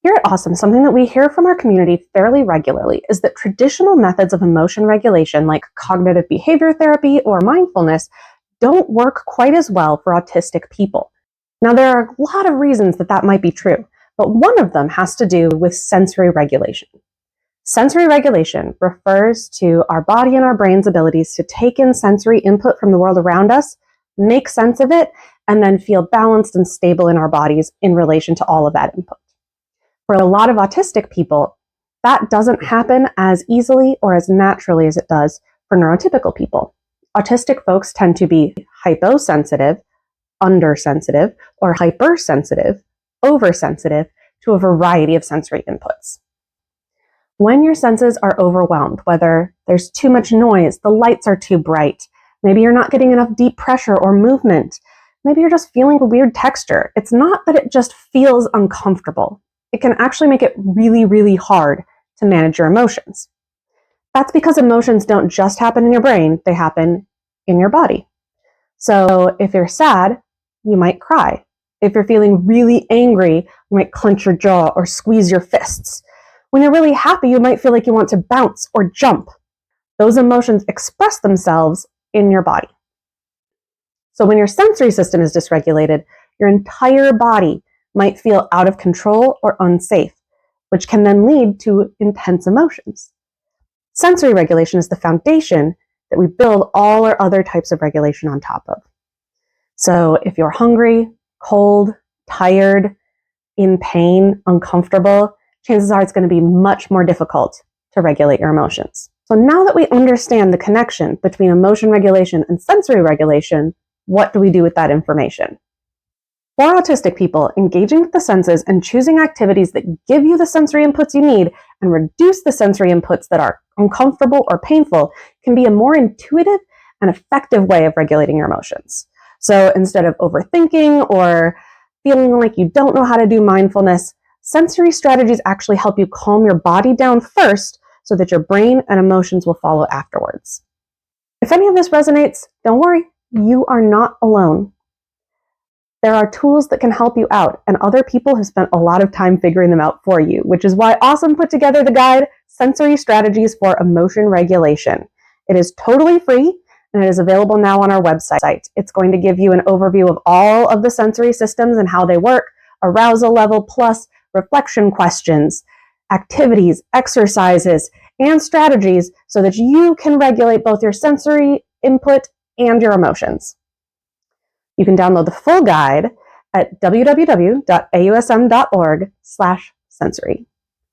Here at Awesome, something that we hear from our community fairly regularly is that traditional methods of emotion regulation, like cognitive behavior therapy or mindfulness, don't work quite as well for autistic people. Now, there are a lot of reasons that that might be true, but one of them has to do with sensory regulation. Sensory regulation refers to our body and our brain's abilities to take in sensory input from the world around us, make sense of it, and then feel balanced and stable in our bodies in relation to all of that input. For a lot of autistic people, that doesn't happen as easily or as naturally as it does for neurotypical people. Autistic folks tend to be hyposensitive, undersensitive, or hypersensitive, oversensitive to a variety of sensory inputs. When your senses are overwhelmed, whether there's too much noise, the lights are too bright, maybe you're not getting enough deep pressure or movement, maybe you're just feeling a weird texture, it's not that it just feels uncomfortable. It can actually make it really, really hard to manage your emotions. That's because emotions don't just happen in your brain, they happen in your body. So if you're sad, you might cry. If you're feeling really angry, you might clench your jaw or squeeze your fists. When you're really happy, you might feel like you want to bounce or jump. Those emotions express themselves in your body. So when your sensory system is dysregulated, your entire body might feel out of control or unsafe, which can then lead to intense emotions. Sensory regulation is the foundation that we build all our other types of regulation on top of. So if you're hungry, cold, tired, in pain, uncomfortable, chances are it's going to be much more difficult to regulate your emotions. So now that we understand the connection between emotion regulation and sensory regulation, what do we do with that information? For autistic people, engaging with the senses and choosing activities that give you the sensory inputs you need and reduce the sensory inputs that are uncomfortable or painful can be a more intuitive and effective way of regulating your emotions. So instead of overthinking or feeling like you don't know how to do mindfulness, sensory strategies actually help you calm your body down first so that your brain and emotions will follow afterwards. If any of this resonates, don't worry, you are not alone. There are tools that can help you out, and other people have spent a lot of time figuring them out for you, which is why Awesome put together the guide, Sensory Strategies for Emotion Regulation. It is totally free, and it is available now on our website. It's going to give you an overview of all of the sensory systems and how they work, arousal level plus reflection questions, activities, exercises, and strategies so that you can regulate both your sensory input and your emotions. You can download the full guide at www.ausm.org/sensory.